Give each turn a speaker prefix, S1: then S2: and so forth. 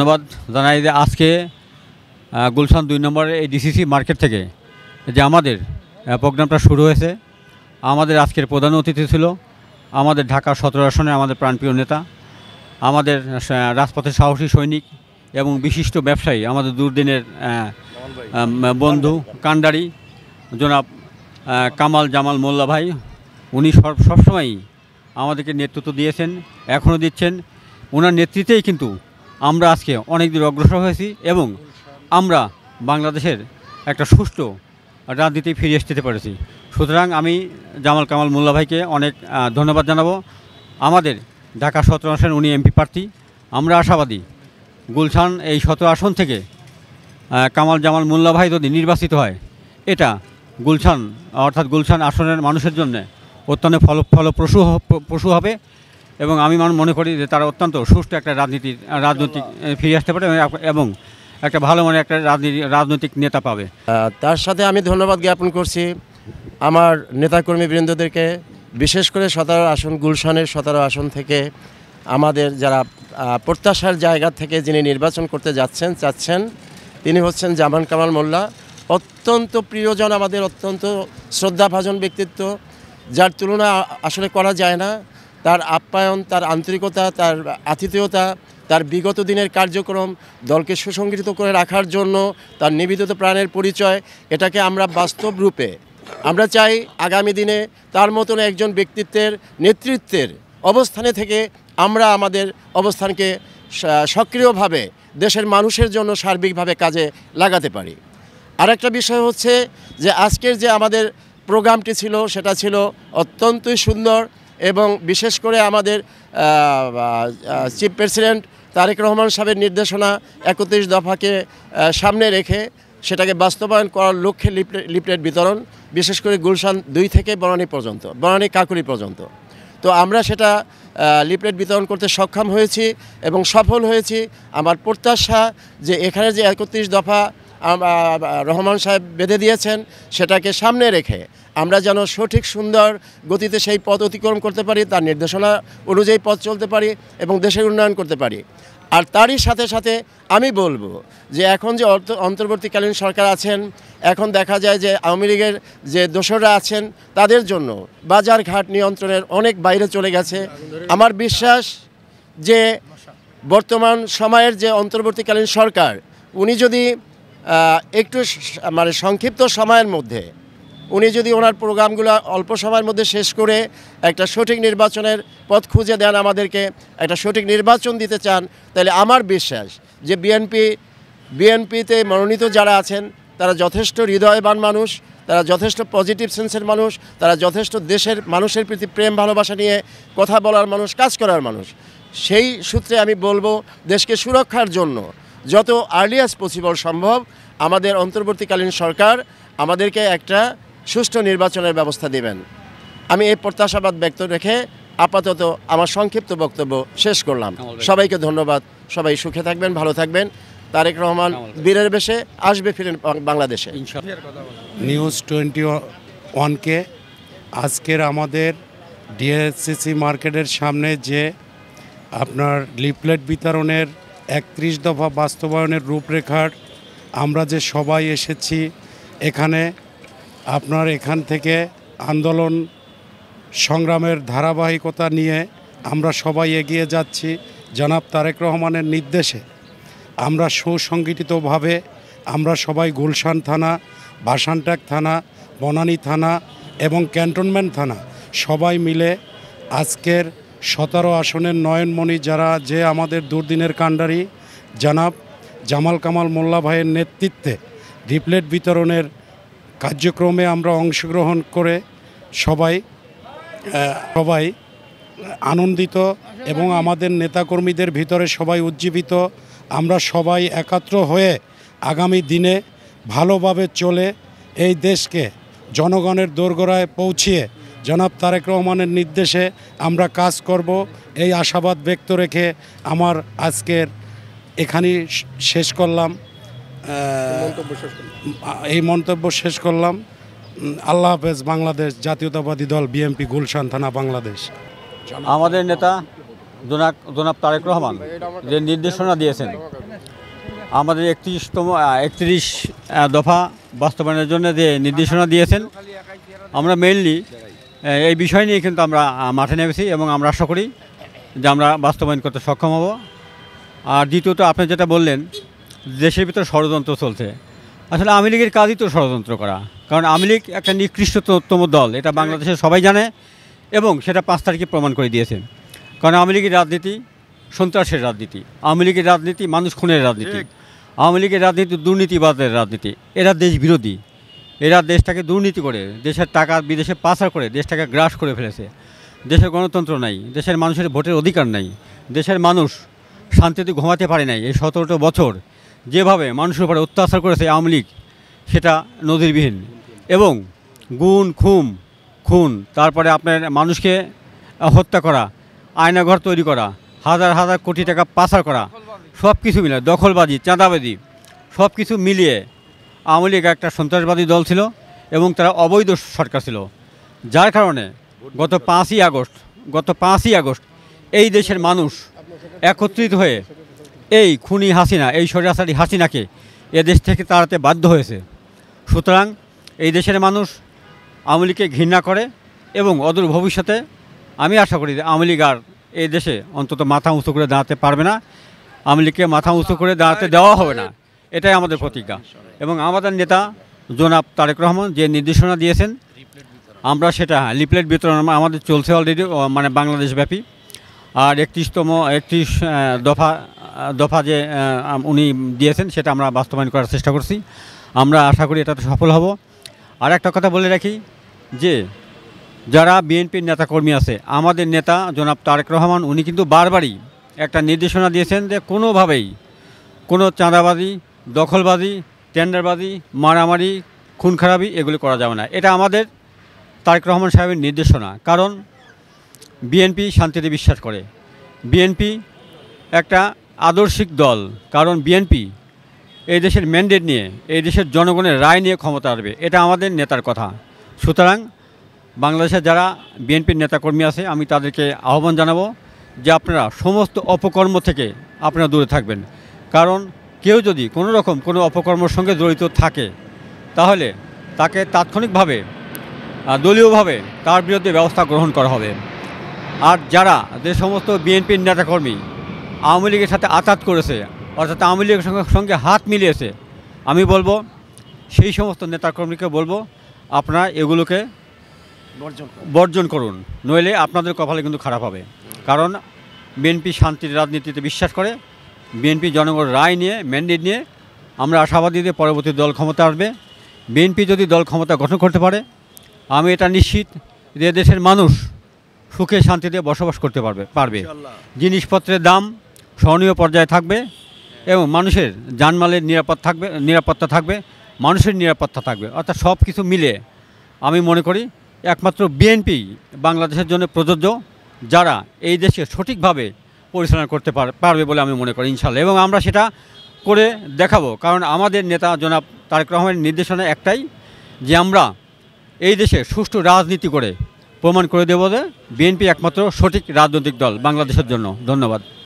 S1: ধন্যবাদ জানাই যে আজকে গুলশান ২ নম্বরের এই ডিসিসি মার্কেট থেকে যে আমাদের প্রোগ্রামটা শুরু হয়েছে। আমাদের আজকের প্রধান অতিথি ছিল আমাদের ঢাকা ১৭ আসনের আমাদের প্রাণপ্রিয় নেতা, আমাদের রাজপথের সাহসী সৈনিক এবং বিশিষ্ট ব্যবসায়ী, আমাদের দুর্দিনের বন্ধু কান্ডারি জনাব কামাল জামাল মোল্লা ভাই। উনি সবসময়ই আমাদেরকে নেতৃত্ব দিয়েছেন, এখনও দিচ্ছেন। ওনার নেতৃত্বেই কিন্তু আমরা আজকে অনেক দূর অগ্রসর হয়েছি এবং আমরা বাংলাদেশের একটা সুষ্ঠু রাজনীতি ফিরে আসতে পেরেছি। সুতরাং আমি জামাল কামাল মোল্লা ভাইকে অনেক ধন্যবাদ জানাবো। আমাদের ঢাকা ১৭ আসনের উনি এমপি প্রার্থী। আমরা আশাবাদী গুলশান এই ১৭ আসন থেকে কামাল জামাল মোল্লা ভাই যদি নির্বাচিত হয়, এটা গুলশান অর্থাৎ গুলশান আসনের মানুষের জন্য অত্যন্ত ফলপ্রসূ হবে এবং আমি মনে করি যে তারা অত্যন্ত সুষ্ঠু একটা রাজনৈতিক ফিরে আসতে পারে এবং একটা ভালো মনে একটা রাজনৈতিক নেতা পাবে।
S2: তার সাথে আমি ধন্যবাদ জ্ঞাপন করছি আমার নেতাকর্মীবৃন্দদেরকে, বিশেষ করে ১৭ আসন গুলশানের ১৭ আসন থেকে আমাদের যারা প্রত্যাশার জায়গা থেকে যিনি নির্বাচন করতে চাচ্ছেন তিনি হচ্ছেন জামান কামাল মোল্লা। অত্যন্ত প্রিয়জন, আমাদের অত্যন্ত শ্রদ্ধাভাজন ব্যক্তিত্ব, যার তুলনা আসলে করা যায় না। তার আপ্যায়ন, তার আন্তরিকতা, তার আতিথেয়তা, তার বিগত দিনের কার্যক্রম, দলকে সুসংগঠিত করে রাখার জন্য তার নিবেদিত প্রাণের পরিচয়, এটাকে আমরা বাস্তব রূপে আমরা চাই আগামী দিনে তার মতন একজন ব্যক্তিত্বের নেতৃত্বের অবস্থানে থেকে আমরা আমাদের অবস্থানকে সক্রিয়ভাবে দেশের মানুষের জন্য সার্বিকভাবে কাজে লাগাতে পারি। আরেকটা বিষয় হচ্ছে যে আজকের যে আমাদের প্রোগ্রামটি ছিল সেটা ছিল অত্যন্তই সুন্দর এবং বিশেষ করে আমাদের চিফ প্রেসিডেন্ট তারেক রহমান সাহেবের নির্দেশনা ৩১ দফাকে সামনে রেখে সেটাকে বাস্তবায়ন করার লক্ষ্যে লিফলেট বিতরণ, বিশেষ করে গুলশান ২ থেকে বনানী কাকুরি পর্যন্ত। তো আমরা সেটা লিফলেট বিতরণ করতে সক্ষম হয়েছি এবং সফল হয়েছি। আমার প্রত্যাশা যে এখানে যে ৩১ দফা রহমান সাহেব বেঁধে দিয়েছেন সেটাকে সামনে রেখে আমরা যেন সঠিক সুন্দর গতিতে সেই পথ অতিক্রম করতে পারি, তার নির্দেশনা অনুযায়ী পথ চলতে পারি এবং দেশের উন্নয়ন করতে পারি। আর তারই সাথে সাথে আমি বলবো যে এখন যে অন্তর্বর্তীকালীন সরকার আছেন, এখন দেখা যায় যে আওয়ামী লীগের যে দোসররা আছেন তাদের জন্য বাজার ঘাট নিয়ন্ত্রণের অনেক বাইরে চলে গেছে। আমার বিশ্বাস যে বর্তমান সময়ের যে অন্তর্বর্তীকালীন সরকার, উনি যদি একটু সংক্ষিপ্ত সময়ের মধ্যে উনি যদি ওনার প্রোগ্রামগুলো অল্প সময়ের মধ্যে শেষ করে একটা সঠিক নির্বাচনের পথ খুঁজে দেন, আমাদেরকে একটা সঠিক নির্বাচন দিতে চান, তাহলে আমার বিশ্বাস যে বিএনপিতে মনোনীত যারা আছেন তারা যথেষ্ট হৃদয়বান মানুষ, তারা যথেষ্ট পজিটিভ সেন্সের মানুষ, তারা যথেষ্ট দেশের মানুষের প্রতি প্রেম ভালোবাসা নিয়ে কথা বলার মানুষ, কাজ করার মানুষ। সেই সূত্রে আমি বলবো দেশকে সুরক্ষার জন্য যত আর্লিয়েস্ট পসিবল সম্ভব আমাদের অন্তর্বর্তীকালীন সরকার আমাদেরকে একটা সুষ্ঠু নির্বাচনের ব্যবস্থা দেবেন। আমি এই প্রত্যাশাবাদ ব্যক্ত রেখে আপাতত আমার সংক্ষিপ্ত বক্তব্য শেষ করলাম। সবাইকে ধন্যবাদ। সবাই সুখে থাকবেন, ভালো থাকবেন। তারেক রহমান বীরের বেশে আসবে ফিরে বাংলাদেশে।
S3: নিউজ 21কে আজকের আমাদের ডিএসসিসি মার্কেটের সামনে যে আপনার লিফলেট বিতরণের ৩১ দফা বাস্তবায়নের রূপরেখার আমরা যে সবাই এসেছি এখানে, আপনার এখান থেকে আন্দোলন সংগ্রামের ধারাবাহিকতা নিয়ে আমরা সবাই এগিয়ে যাচ্ছি। জনাব তারেক রহমানের নির্দেশে আমরা সুসংগঠিতভাবে আমরা সবাই গুলশান থানা, ভাসানট্যাক থানা, বনানী থানা এবং ক্যান্টনমেন্ট থানা সবাই মিলে আজকের ১৭ আসনের নয়নমণি যারা যে আমাদের দুর্দিনের কাণ্ডারি জনাব জামাল কামাল মোল্লা ভাইয়ের নেতৃত্বে লিফলেট বিতরণের কার্যক্রমে আমরা অংশগ্রহণ করে সবাই আনন্দিত এবং আমাদের নেতাকর্মীদের ভিতরে সবাই উজ্জীবিত। আমরা সবাই একাত্র হয়ে আগামী দিনে ভালোভাবে চলে এই দেশকে জনগণের দোরগোড়ায় পৌঁছিয়ে জনাব তারেক রহমানের নির্দেশে আমরা কাজ করব, এই আশাবাদ ব্যক্ত রেখে আমার আজকের এখানেই শেষ করলাম, এই মন্তব্য শেষ করলাম। আল্লাহ হাফেজ। বাংলাদেশ জাতীয়তাবাদী দল বিএনপি গুলশান থানা বাংলাদেশ।
S1: আমাদের নেতা জনাব তারেক রহমান যে নির্দেশনা দিয়েছেন আমাদের 31 দফা বাস্তবায়নের জন্য যে নির্দেশনা দিয়েছেন, আমরা মেইনলি এই বিষয় নিয়ে কিন্তু আমরা মাঠে নেমেছি এবং আমরা আশা করি যে আমরা বাস্তবায়ন করতে সক্ষম হব। আর দ্বিতীয়ত আপনি যেটা বললেন দেশের ভিতরে ষড়যন্ত্র চলছে, আসলে আওয়ামী লীগের কাজই তো ষড়যন্ত্র করা, কারণ আওয়ামী লীগ একটা নিকৃষ্টতম দল, এটা বাংলাদেশের সবাই জানে এবং সেটা 5 তারিখে প্রমাণ করে দিয়েছে। কারণ আওয়ামী লীগের রাজনীতি সন্ত্রাসের রাজনীতি, আওয়ামী লীগের রাজনীতি মানুষ খুনের রাজনীতি, আওয়ামী লীগের রাজনীতি দুর্নীতিবাদের রাজনীতি, এরা দেশ বিরোধী, এরা দেশটাকে দুর্নীতি করে দেশের টাকা বিদেশে পাচার করে দেশটাকে গ্রাস করে ফেলেছে। দেশের গণতন্ত্র নাই, দেশের মানুষের ভোটের অধিকার নাই, দেশের মানুষ শান্তিতে ঘুমাতে পারে নাই। এই 17টা বছর যেভাবে মানুষের উপরে অত্যাচার করেছে আওয়ামী লীগ সেটা নজিরবিহীন। এবং গুম খুন, তারপরে আপনার মানুষকে হত্যা করা, আয়নাঘর তৈরি করা, হাজার হাজার কোটি টাকা পাচার করা, সব কিছু মিলে দখলবাজি, চাঁদাবাজি সব কিছু মিলিয়ে আওয়ামী লীগ একটা সন্ত্রাসবাদী দল ছিল এবং তারা অবৈধ সরকার ছিল। যার কারণে গত 5ই আগস্ট এই দেশের মানুষ একত্রিত হয়ে এই খুনি হাসিনা, এই স্বৈরাচারী হাসিনাকে এ দেশ থেকে তাড়াতে বাধ্য হয়েছে। সুতরাং এই দেশের মানুষ আওয়ামী লীগকে ঘৃণা করে এবং অদূর ভবিষ্যতে আমি আশা করি যে আওয়ামী লীগ আর এই দেশে অন্তত মাথা উঁচু করে দাঁড়াতে পারবে না, আওয়ামী লীগকে মাথা উঁচু করে দাঁড়াতে দেওয়া হবে না, এটাই আমাদের প্রতিজ্ঞা। এবং আমাদের নেতা জনাব তারেক রহমান যে নির্দেশনা দিয়েছেন আমরা সেটা লিফলেট বিতরণ আমাদের চলছে অলরেডি, মানে বাংলাদেশব্যাপী। আর 31 দফা যে উনি দিয়েছেন সেটা আমরা বাস্তবায়ন করার চেষ্টা করছি, আমরা আশা করি এটাতে সফল হব। আর একটা কথা বলে রাখি যে যারা বিএনপির নেতাকর্মী আছে, আমাদের নেতা জনাব তারেক রহমান উনি কিন্তু বারবারই একটা নির্দেশনা দিয়েছেন যে কোনোভাবেই কোনো চাঁদাবাজি, দখলবাজি, টেন্ডারবাজি, মারামারি, খুন খারাপি এগুলি করা যাবে না। এটা আমাদের তারেক রহমান সাহেবের নির্দেশনা। কারণ বিএনপি শান্তিতে বিশ্বাস করে, বিএনপি একটা আদর্শিক দল, কারণ বিএনপি এই দেশের ম্যান্ডেট নিয়ে, এই দেশের জনগণের রায় নিয়ে ক্ষমতা আসবে, এটা আমাদের নেতার কথা। সুতরাং বাংলাদেশের যারা বিএনপির নেতাকর্মী আছে আমি তাদেরকে আহ্বান জানাবো যে আপনারা সমস্ত অপকর্ম থেকে আপনারা দূরে থাকবেন। কারণ কেউ যদি কোনো রকম কোনো অপকর্মের সঙ্গে জড়িত থাকে তাহলে তাকে তাৎক্ষণিকভাবে দলীয়ভাবে তার বিরুদ্ধে ব্যবস্থা গ্রহণ করা হবে। আর যারা যে সমস্ত বিএনপির নেতাকর্মী আওয়ামী লীগের সাথে আঘাত করেছে, অর্থাৎ আওয়ামী লীগের সঙ্গে হাত মিলিয়েছে, আমি বলবো সেই সমস্ত নেতাকর্মীকে বলবো আপনারা এগুলোকে বর্জন করুন, নইলে আপনাদের কপালে কিন্তু খারাপ হবে। কারণ বিএনপি শান্তির রাজনীতিতে বিশ্বাস করে, বিএনপি জনগণের রায় নিয়ে, ম্যান্ডেট নিয়ে আমরা আশাবাদী যে পরবর্তী দল ক্ষমতা আসবে। বিএনপি যদি দল ক্ষমতা গঠন করতে পারে আমি এটা নিশ্চিত যে দেশের মানুষ সুখে শান্তিতে বসবাস করতে পারবে। জিনিসপত্রের দাম সহনীয় পর্যায়ে থাকবে এবং মানুষের জানমালের নিরাপত্তা থাকবে, মানুষের নিরাপত্তা থাকবে। অর্থাৎ সব কিছু মিলে আমি মনে করি একমাত্র বিএনপি বাংলাদেশের জন্য প্রযোজ্য, যারা এই দেশকে সঠিকভাবে পরিচালনা করতে পারবে বলে আমি মনে করি ইনশাল্লাহ। এবং আমরা সেটা করে দেখাবো, কারণ আমাদের নেতা জনাব তারেক রহমানের নির্দেশনা একটাই যে আমরা এই দেশে সুষ্ঠু রাজনীতি করে প্রমাণ করে দেব যে বিএনপি একমাত্র সঠিক রাজনৈতিক দল বাংলাদেশের জন্য। ধন্যবাদ।